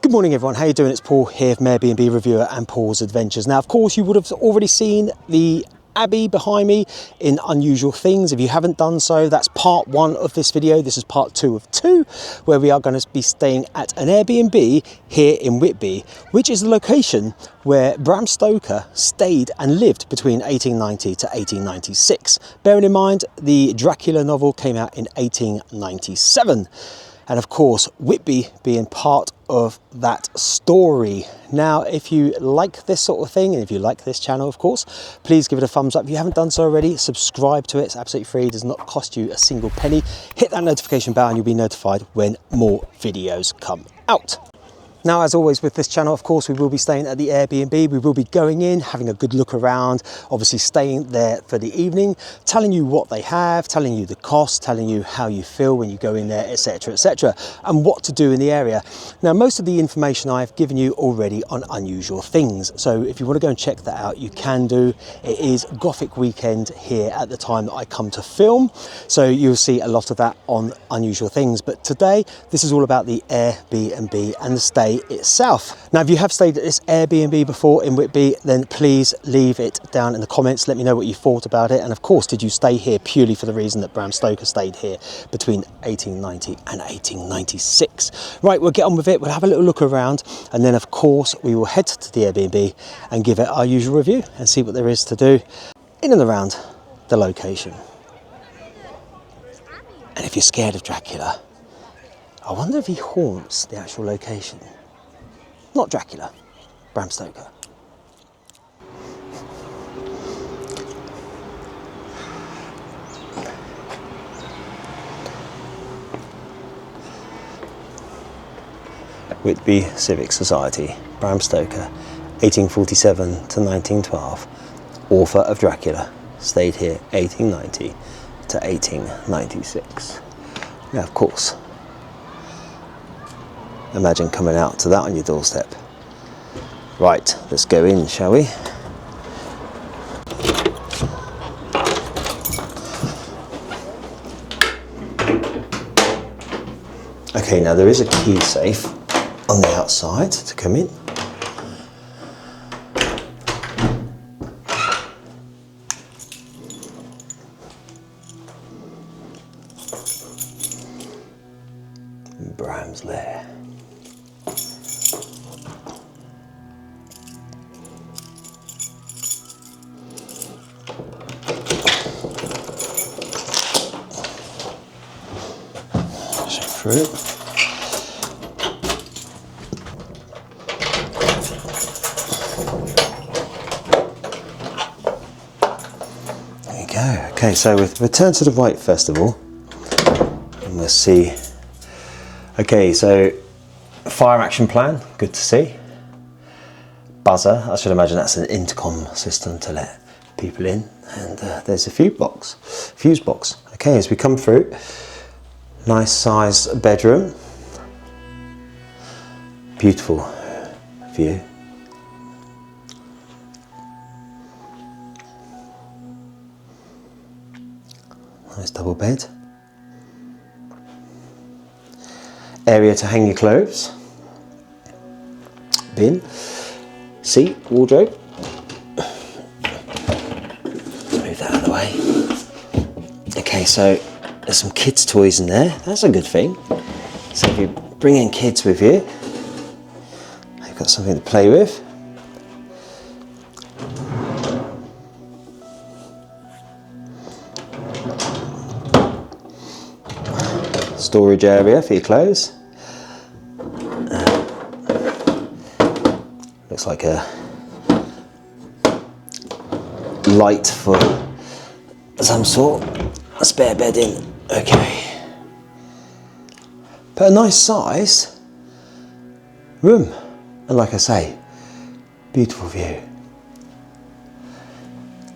Good morning everyone, how you doing? It's Paul here from Airbnb Reviewer and Paul's Adventures. Now of course you would have already seen the Abbey behind me in Unusual Things. If you haven't done so, that's part one of this video. This is part two of two, where we are going to be staying at an Airbnb here in Whitby, which is the location where Bram Stoker stayed and lived between 1890 to 1896. Bearing in mind, the Dracula novel came out in 1897. And of course, Whitby being part of that story. Now, if you like this sort of thing, and if you like this channel, of course, please give it a thumbs up. If you haven't done so already, subscribe to it. It's absolutely free. It does not cost you a single penny. Hit that notification bell and you'll be notified when more videos come out. Now, as always with this channel, of course, we will be staying at the Airbnb. We will be going in, having a good look around, obviously staying there for the evening, telling you what they have, telling you the cost, telling you how you feel when you go in there, etc., and what to do in the area. Now, most of the information I've given you already on Unusual Things. So if you want to go and check that out, you can do. It is Gothic weekend here at the time that I come to film. So you'll see a lot of that on Unusual Things. But today, this is all about the Airbnb and the stay itself. Now, if you have stayed at this Airbnb before in Whitby, then please leave it down in the comments. Let me know what you thought about it. And of course, did you stay here purely for the reason that Bram Stoker stayed here between 1890 and 1896? Right, we'll get on with it. We'll have a little look around. And then, of course, we will head to the Airbnb and give it our usual review and see what there is to do in and around the location. And if you're scared of Dracula, I wonder if he haunts the actual location. Not Dracula, Bram Stoker. Whitby Civic Society, Bram Stoker, 1847 to 1912, author of Dracula, stayed here 1890 to 1896. Now, of course, imagine coming out to that on your doorstep. Right, let's go in, shall we? Okay, now there is a key safe on the outside to come in. Bram's Lair. Through. There you go. Okay, so we'll return to the right first of all, and we'll see. Okay, so fire action plan, good to see. Buzzer, I should imagine that's an intercom system to let people in. And there's a fuse box. Okay, as we come through, nice sized bedroom, beautiful view. Nice double bed. Area to hang your clothes. Bin. Seat, wardrobe. Move that out of the way. Okay, so there's some kids' toys in there. That's a good thing. So if you bring in kids with you, they've got something to play with. Storage area for your clothes. Looks like a light for some sort. A spare bed in. Okay. But a nice size room. And like I say, beautiful view.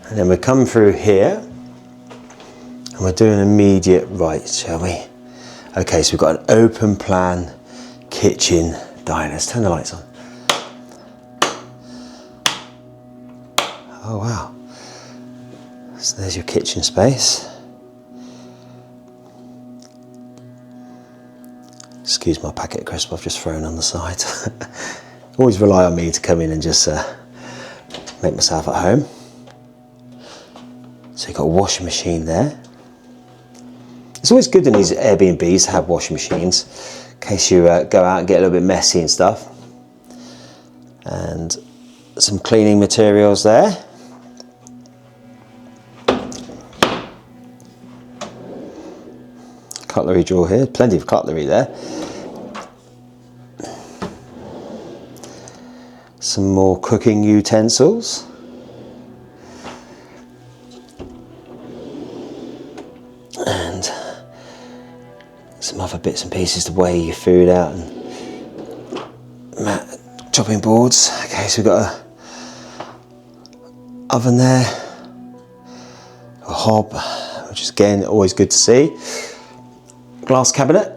And then we come through here and we'll do an immediate right, shall we? Okay, so we've got an open plan kitchen diner. Let's turn the lights on. Oh wow. So there's your kitchen space. Excuse my packet of crisps I've just thrown on the side. Always rely on me to come in and just make myself at home. So you've got a washing machine there. It's always good in these Airbnbs to have washing machines in case you go out and get a little bit messy and stuff. And some cleaning materials there. Cutlery drawer here, plenty of cutlery there. Some more cooking utensils. And some other bits and pieces to weigh your food out, and chopping boards. Okay, so we've got a oven there, a hob, which is again always good to see. Glass cabinet.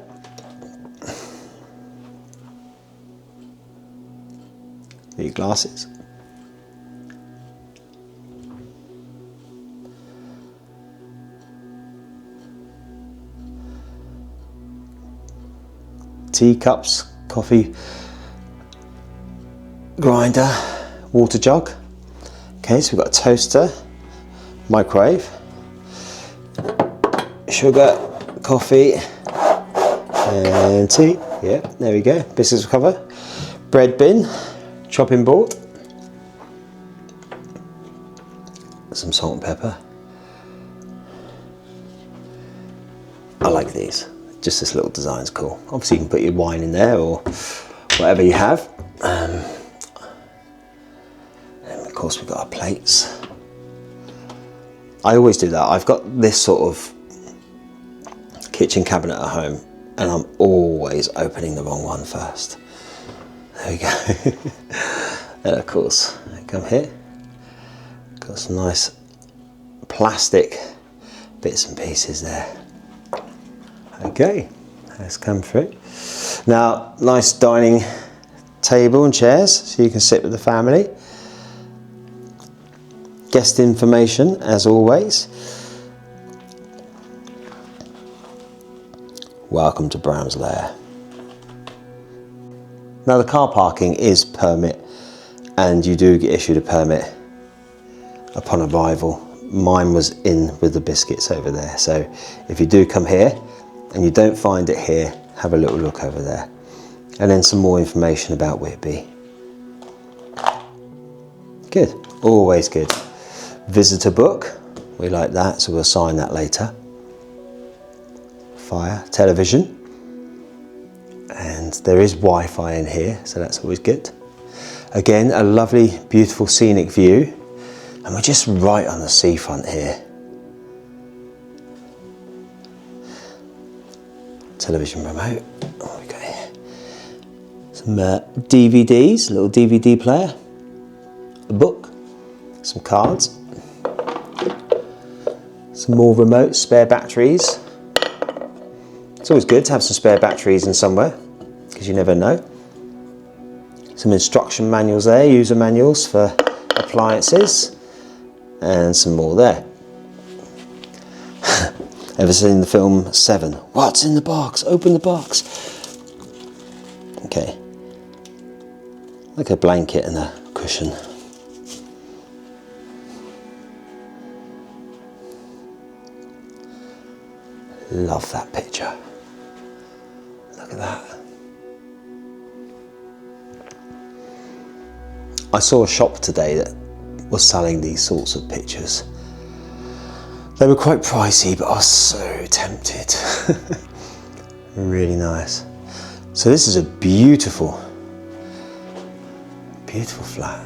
Your glasses. Teacups, coffee grinder, water jug. Okay, so we've got a toaster, microwave, sugar, coffee and tea. Yeah, there we go. Biscuits cover, bread bin, chopping board, some salt and pepper. I like these. Just this little design's cool. Obviously you can put your wine in there or whatever you have. And of course we've got our plates. I always do that. I've got this sort of kitchen cabinet at home and I'm always opening the wrong one first. There we go. And of course, come here. Got some nice plastic bits and pieces there. Okay, let's come through. Now, nice dining table and chairs so you can sit with the family. Guest information, as always. Welcome to Bram's Lair. Now, the car parking is permit, and you do get issued a permit upon arrival. Mine was in with the biscuits over there, so if you do come here and you don't find it here, have a little look over there. And then some more information about Whitby. Good, always good. Visitor book, we like that, so we'll sign that later. Fire, television. And there is Wi-Fi in here, so that's always good. Again, a lovely, beautiful scenic view. And we're just right on the seafront here. Television remote. What have we got here? Some DVDs, a little DVD player, a book, some cards, some more remotes, spare batteries. It's always good to have some spare batteries in somewhere because you never know. Some instruction manuals there, user manuals for appliances, and some more there. Ever seen the film Seven? What's in the box? Open the box. Okay. Like a blanket and a cushion. Love that picture. Look at that. I saw a shop today that was selling these sorts of pictures. They were quite pricey, but I was so tempted. Really nice. So this is a beautiful, beautiful flat.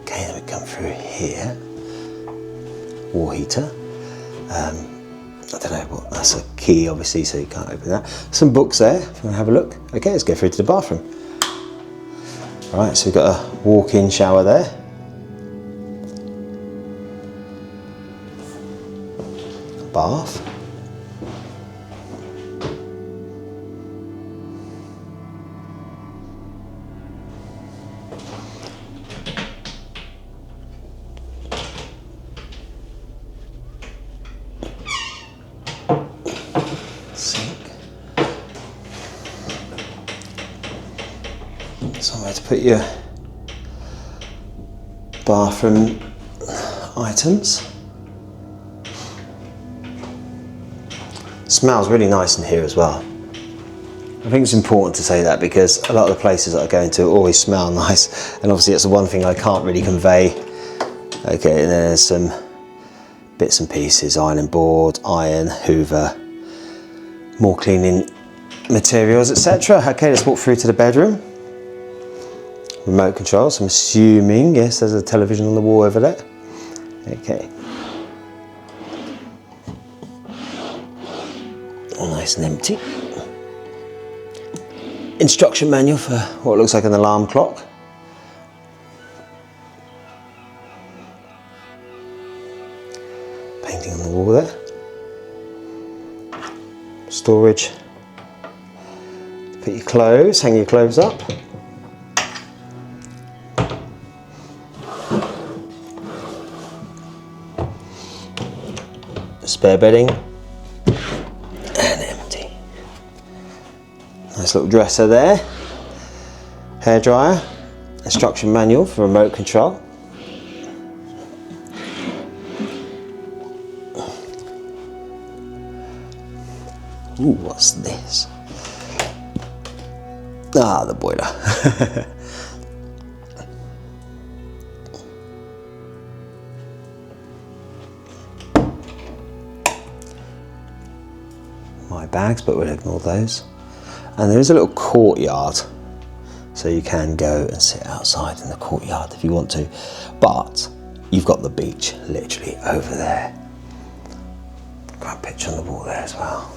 Okay, then we come through here. Wall heater. I don't know what, that's a key obviously, so you can't open that. Some books there, if you want to have a look. Okay, let's go through to the bathroom. Right, so we've got a walk-in shower there. Bath. Sink. Somewhere to put your bathroom items. Smells really nice in here as well. I think it's important to say that because a lot of the places that I go into always smell nice, and obviously it's the one thing I can't really convey. Okay, and there's some bits and pieces, ironing board, iron, hoover, more cleaning materials, etc. Okay, let's walk through to the bedroom. Remote control, so I'm assuming, yes, there's a television on the wall over there. Okay. All nice and empty. Instruction manual for what looks like an alarm clock. Painting on the wall there. Storage. Put your clothes, hang your clothes up. Spare bedding. And empty. Nice little dresser there. Hairdryer. Instruction manual for remote control. Ooh, what's this? Ah, the boiler. My bags, but we'll ignore those. And there is a little courtyard, so you can go and sit outside in the courtyard if you want to, but you've got the beach literally over there. Got a picture on the wall there as well.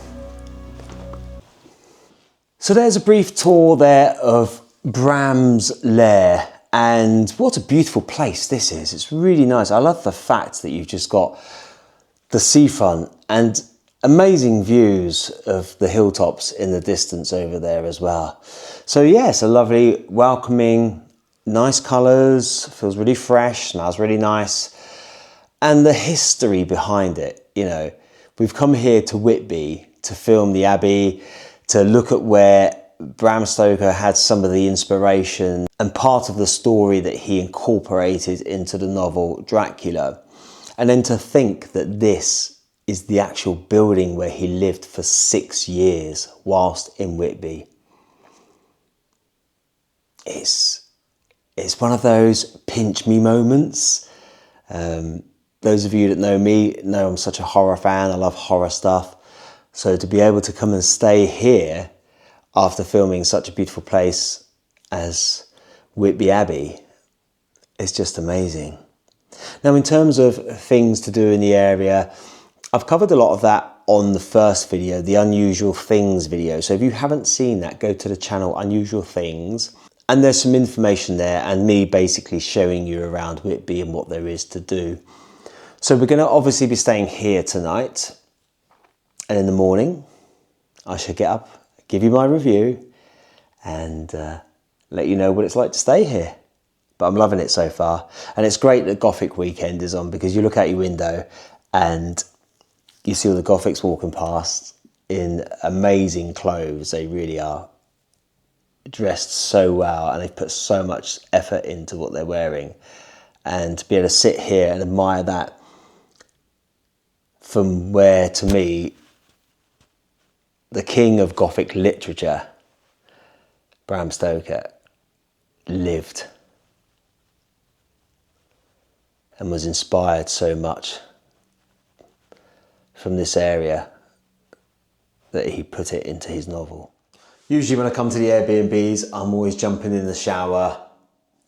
So there's a brief tour there of Bram's Lair, and what a beautiful place this is. It's really nice. I love the fact that you've just got the seafront and amazing views of the hilltops in the distance over there as well. So yes, a lovely, welcoming, nice colours, feels really fresh, smells really nice. And the history behind it, you know, we've come here to Whitby to film the Abbey, to look at where Bram Stoker had some of the inspiration and part of the story that he incorporated into the novel Dracula. And then to think that this is the actual building where he lived for 6 years whilst in Whitby. It's one of those pinch me moments. Those of you that know me know I'm such a horror fan. I love horror stuff. So to be able to come and stay here after filming such a beautiful place as Whitby Abbey is just amazing. Now, in terms of things to do in the area, I've covered a lot of that on the first video, the Unusual Things video. So if you haven't seen that, go to the channel Unusual Things. And there's some information there and me basically showing you around Whitby and what there is to do. So we're going to obviously be staying here tonight. And in the morning, I shall get up, give you my review and let you know what it's like to stay here. But I'm loving it so far. And it's great that Gothic weekend is on because you look out your window and you see all the Gothics walking past in amazing clothes. They really are dressed so well and they've put so much effort into what they're wearing. And to be able to sit here and admire that from where, to me, the king of Gothic literature, Bram Stoker, lived and was inspired so much from this area that he put it into his novel. Usually when I come to the Airbnbs, I'm always jumping in the shower.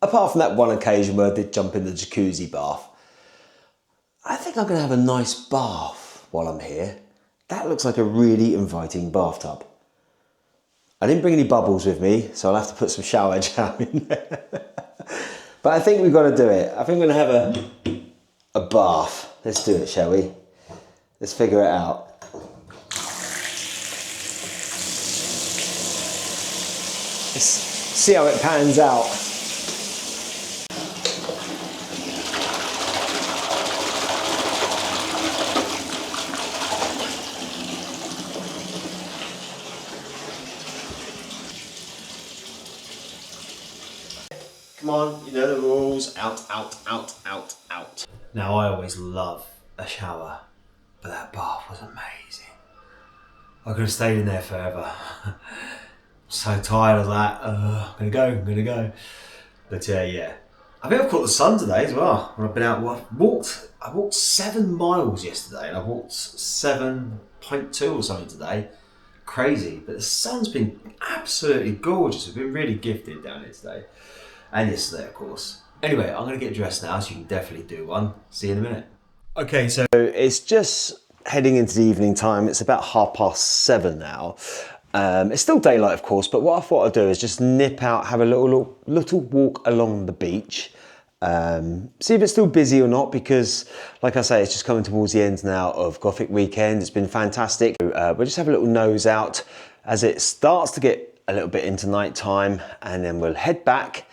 Apart from that one occasion where I did jump in the jacuzzi bath. I think I'm going to have a nice bath while I'm here. That looks like a really inviting bathtub. I didn't bring any bubbles with me, so I'll have to put some shower gel in there. But I think we've got to do it. I think we're going to have a bath. Let's do it, shall we? Let's figure it out. Let's see how it pans out. Come on, you know the rules. Out, out, out, out, out. Now I always love a shower, but that bath was amazing. I could have stayed in there forever. So tired of that. I'm gonna go. But yeah. I think I've caught the sun today as well. When I've been out, I walked 7 miles yesterday, and I walked 7.2 or something today. Crazy, but the sun's been absolutely gorgeous. We've been really gifted down here today, and yesterday, of course. Anyway, I'm gonna get dressed now, so you can definitely do one. See you in a minute. Okay, so it's just heading into the evening time. It's about 7:30 now. It's still daylight, of course, but what I thought I'd do is just nip out, have a little walk along the beach. See if it's still busy or not, because like I say, it's just coming towards the end now of Gothic weekend. It's been fantastic. We'll just have a little nose out as it starts to get a little bit into night time, and then we'll head back.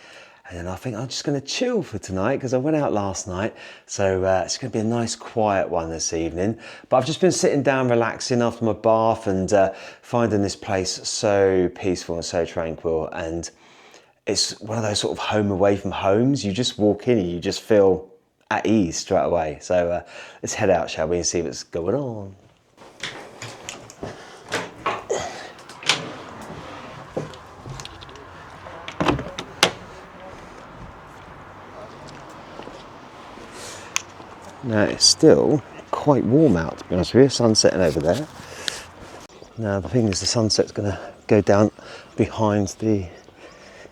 And then I think I'm just going to chill for tonight because I went out last night. So it's going to be a nice quiet one this evening. But I've just been sitting down relaxing after my bath and finding this place so peaceful and so tranquil. And it's one of those sort of home away from homes. You just walk in and you just feel at ease straight away. So let's head out, shall we, and see what's going on. Now it's still quite warm out, to be honest with you. Sun's setting over there. Now the thing is, the sunset's going to go down behind the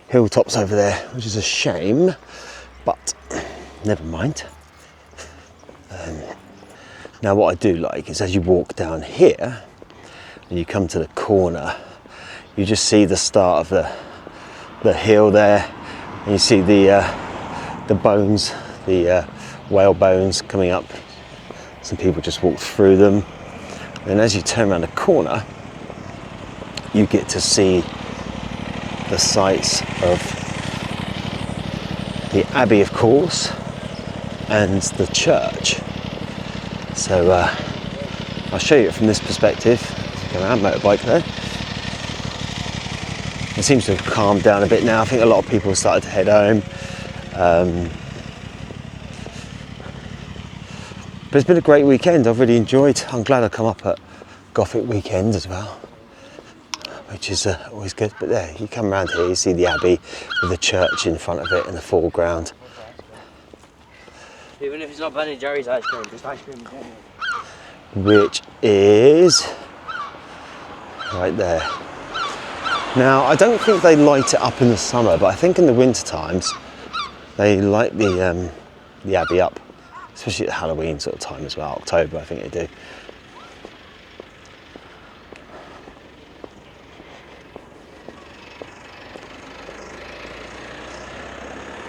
hilltops over there, which is a shame, but never mind. Now what I do like is, as you walk down here and you come to the corner, you just see the start of the hill there, and you see the bones, the whale bones coming up. Some people just walked through them, and as you turn around the corner, you get to see the sights of the Abbey, of course, and the church. So I'll show you it from this perspective. Go around, motorbike there. It seems to have calmed down a bit now. I think a lot of people have started to head home. But it's been a great weekend. I've really enjoyed. I'm glad I come up at Gothic weekend as well, which is always good. But there, you come around here, you see the Abbey with the church in front of it in the foreground. Even if it's not Ben & Jerry's ice cream, just ice cream again. Which is right there. Now, I don't think they light it up in the summer, but I think in the winter times they light the Abbey up, especially at Halloween sort of time as well. October, I think they do.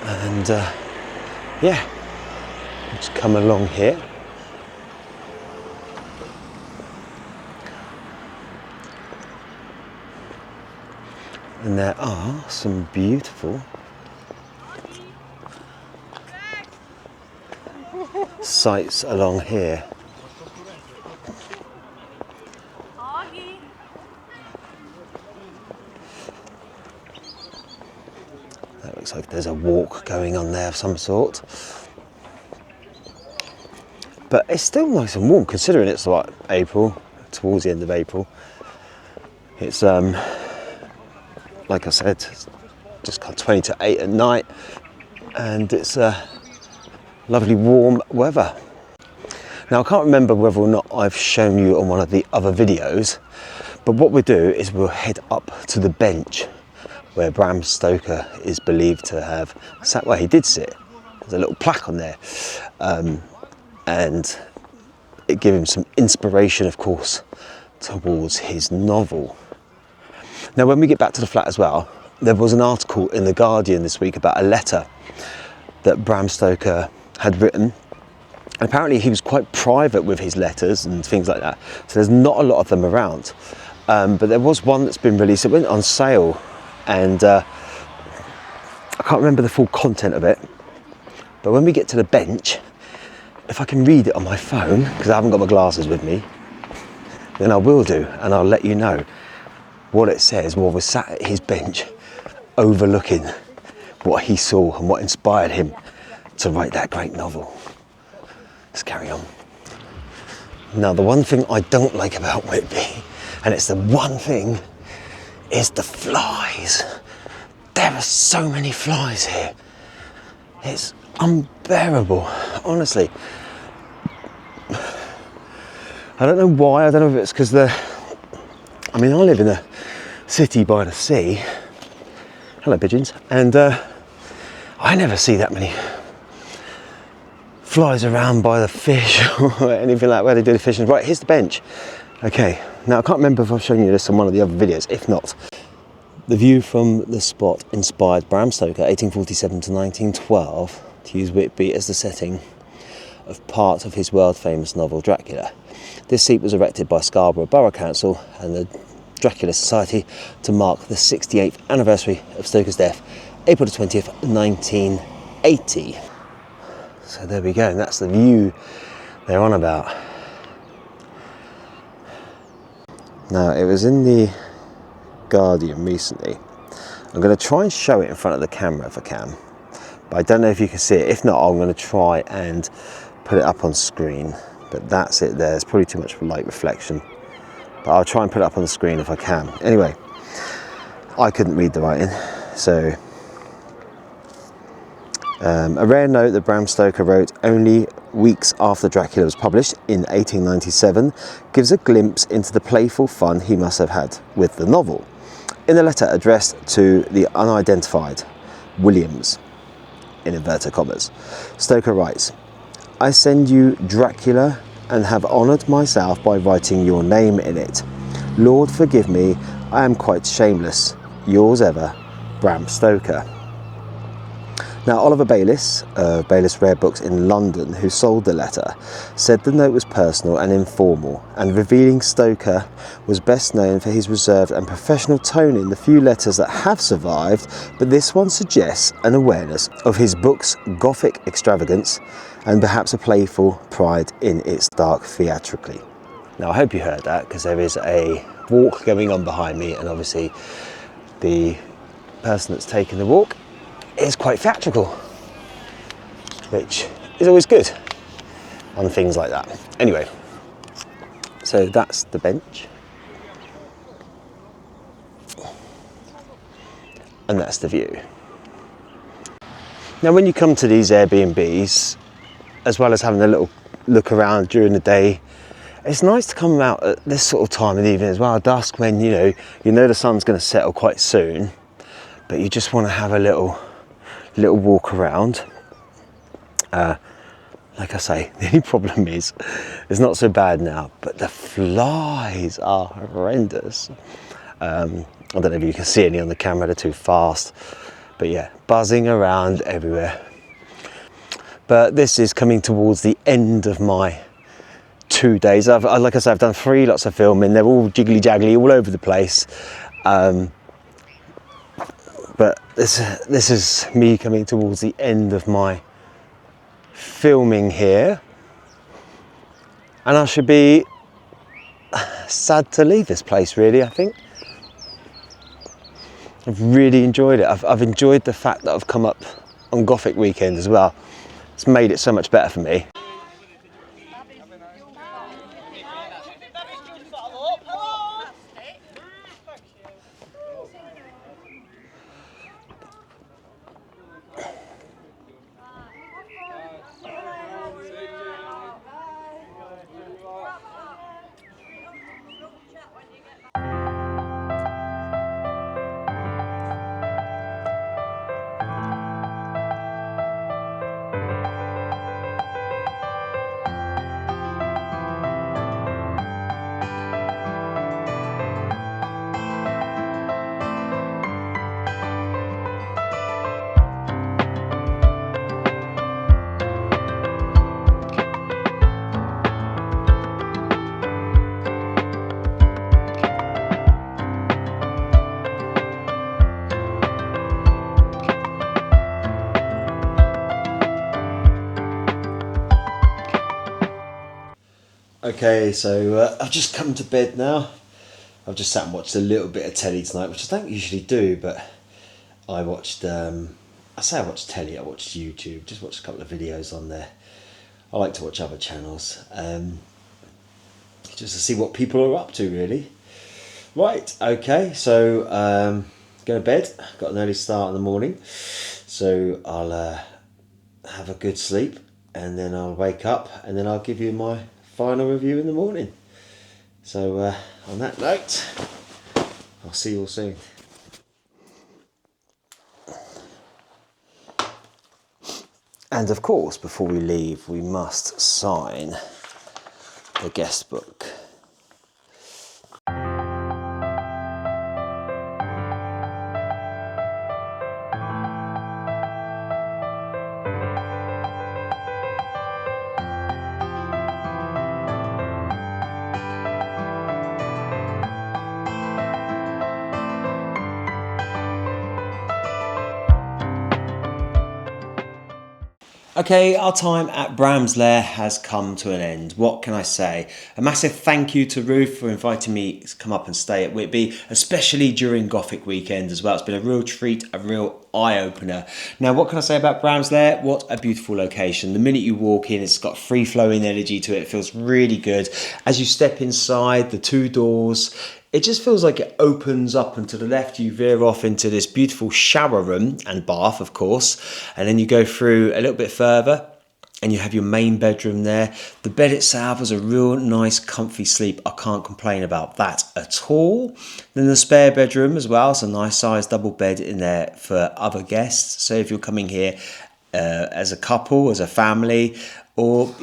And yeah, just come along here. And there are some beautiful sights along here. That looks like there's a walk going on there of some sort. But it's still nice and warm considering it's like April, towards the end of April. It's like I said, it's just got 20 to 8 at night, and it's lovely warm weather. Now I can't remember whether or not I've shown you on one of the other videos, but what we'll do is we'll head up to the bench where Bram Stoker is believed to have sat. Well, he did sit. There's a little plaque on there, and it gave him some inspiration, of course, towards his novel. Now when we get back to the flat as well, there was an article in The Guardian this week about a letter that Bram Stoker had written. And apparently he was quite private with his letters and things like that, so there's not a lot of them around. But there was one that's been released. It went on sale, and I can't remember the full content of it. But when we get to the bench, if I can read it on my phone, because I haven't got my glasses with me, then I will do, and I'll let you know what it says while we're sat at his bench overlooking what he saw and what inspired him to write that great novel. Let's carry on. Now, the one thing I don't like about Whitby, and it's the one thing, is the flies. There are so many flies here. It's unbearable, honestly. I don't know why. I don't know if it's because I live in a city by the sea. Hello, pigeons. And I never see that many flies around by the fish or anything like where they do the fishing. Right, here's the bench. Okay, now I can't remember if I've shown you this on one of the other videos. If not, the view from the spot inspired Bram Stoker, 1847 to 1912, to use Whitby as the setting of part of his world-famous novel Dracula. This seat was erected by Scarborough Borough Council and the Dracula Society to mark the 68th anniversary of Stoker's death, April the 20th, 1980. So there we go, and that's the view they're on about. Now, it was in the Guardian recently. I'm going to try and show it in front of the camera if I can, but I don't know if you can see it. If not, I'm going to try and put it up on screen, but that's it there. It's probably too much for light reflection, but I'll try and put it up on the screen if I can. Anyway, I couldn't read the writing, so a rare note that Bram Stoker wrote only weeks after Dracula was published in 1897 gives a glimpse into the playful fun he must have had with the novel. In a letter addressed to the unidentified Williams, in inverted commas, Stoker writes, "I send you Dracula and have honoured myself by writing your name in it. Lord forgive me, I am quite shameless. Yours ever, Bram Stoker." Now, Oliver Bayliss, of Bayliss Rare Books in London, who sold the letter, said the note was personal and informal, and revealing Stoker was best known for his reserved and professional tone in the few letters that have survived, but this one suggests an awareness of his book's Gothic extravagance and perhaps a playful pride in its dark theatrically. Now, I hope you heard that, because there is a walk going on behind me, and obviously the person that's taking the walk is quite theatrical, which is always good on things like that. Anyway, so that's the bench, and that's the view. Now, when you come to these Airbnbs, as well as having a little look around during the day, it's nice to come out at this sort of time of the evening as well, dusk, when you know the sun's going to settle quite soon, but you just want to have a little walk around. Like I say, the only problem is it's not so bad now, but the flies are horrendous. I don't know if you can see any on the camera, they're too fast, but yeah, buzzing around everywhere. But this is coming towards the end of my 2 days. Like I said, I've done 3 lots of filming. They're all jiggly jaggly all over the place. But this is me coming towards the end of my filming here, and I should be sad to leave this place, really. I think I've really enjoyed it. I've enjoyed the fact that I've come up on Gothic weekend as well. It's made it so much better for me. Okay, so I've just come to bed now. I've just sat and watched a little bit of telly tonight, which I don't usually do, but I watched I say I watch telly, I watch YouTube, just watch a couple of videos on there. I like to watch other channels, just to see what people are up to, really. Right, okay, so go to bed. Got an early start in the morning, so I'll have a good sleep, and then I'll wake up, and then I'll give you my final review in the morning. So on that note, I'll see you all soon. And of course, before we leave, we must sign the guest book. Okay, our time at Bram's Lair has come to an end. What can I say? A massive thank you to Ruth for inviting me to come up and stay at Whitby, especially during Gothic weekend as well. It's been a real treat, a real eye-opener. Now, what can I say about Bram's Lair? What a beautiful location. The minute you walk in, it's got free-flowing energy to it. It feels really good. As you step inside, the two doors, it just feels like it opens up, and to the left you veer off into this beautiful shower room and bath, of course, and then you go through a little bit further and you have your main bedroom there. The bed itself is a real nice comfy sleep. I can't complain about that at all. Then the spare bedroom as well, it's a nice sized double bed in there for other guests. So if you're coming here as a couple, as a family, or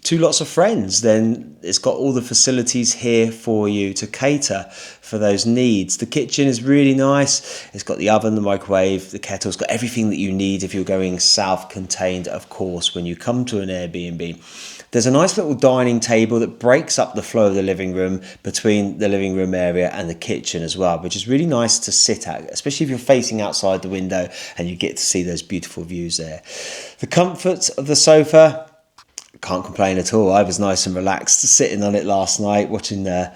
two lots of friends, then it's got all the facilities here for you to cater for those needs. The kitchen is really nice. It's got the oven, the microwave, the kettle. It's got everything that you need if you're going self-contained, of course, when you come to an Airbnb. There's a nice little dining table that breaks up the flow of the living room between the living room area and the kitchen as well, which is really nice to sit at, especially if you're facing outside the window and you get to see those beautiful views there. The comfort of the sofa, can't complain at all. I was nice and relaxed sitting on it last night, watching a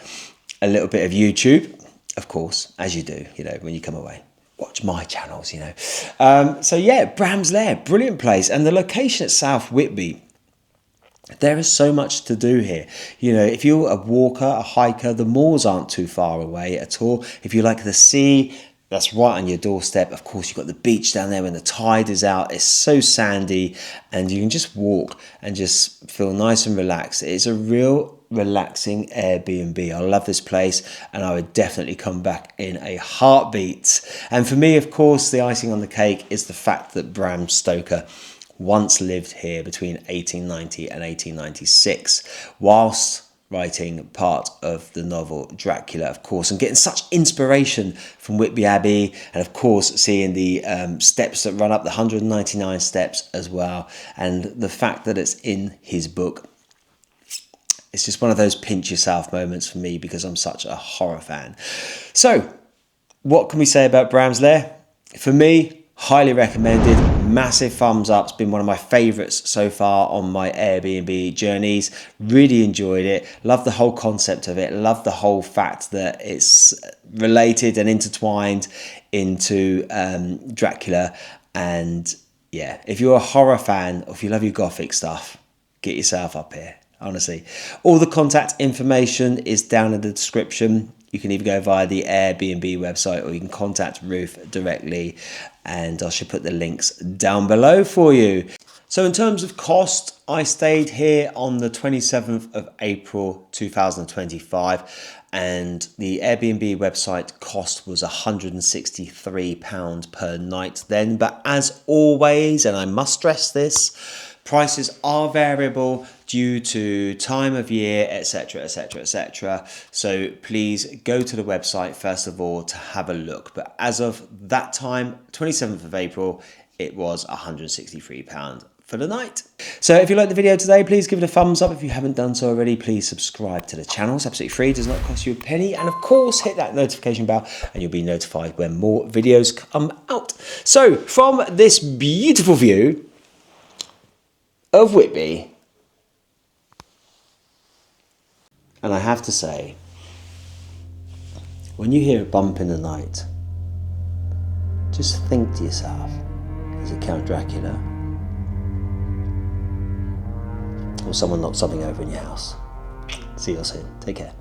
little bit of YouTube, of course, as you do, when you come away. Watch my channels, So yeah, Bram's Lair, brilliant place. And the location at South Whitby, there is so much to do here. If you're a walker, a hiker, the malls aren't too far away at all. If you like the sea, that's right on your doorstep. Of course, you've got the beach down there when the tide is out. It's so sandy, and you can just walk and just feel nice and relaxed. It's a real relaxing Airbnb. I love this place, and I would definitely come back in a heartbeat. And for me, of course, the icing on the cake is the fact that Bram Stoker once lived here between 1890 and 1896, whilst writing part of the novel Dracula, of course, and getting such inspiration from Whitby Abbey, and of course seeing the steps that run up, the 199 steps as well, and the fact that it's in his book. It's just one of those pinch yourself moments for me, because I'm such a horror fan. So what can we say about Bram's Lair? For me, highly recommended, massive thumbs up. It's been one of my favourites so far on my Airbnb journeys. Really enjoyed it. Love the whole concept of it. Love the whole fact that it's related and intertwined into Dracula. And yeah, if you're a horror fan, or if you love your Gothic stuff, get yourself up here. Honestly, all the contact information is down in the description. You can either go via the Airbnb website, or you can contact Ruth directly, and I should put the links down below for you. So in terms of cost, I stayed here on the 27th of April 2025, and the Airbnb website cost was £163 per night then. But as always, and I must stress this, prices are variable due to time of year, etc, etc, etc. So please go to the website first of all to have a look. But as of that time, 27th of April, it was £163 for the night. So if you liked the video today, please give it a thumbs up. If you haven't done so already, please subscribe to the channel. It's absolutely free, does not cost you a penny. And of course, hit that notification bell and you'll be notified when more videos come out. So from this beautiful view of Whitby, and I have to say, when you hear a bump in the night, just think to yourself, Is it Count Dracula? Or someone knocked something over in your house? See you soon. Take care.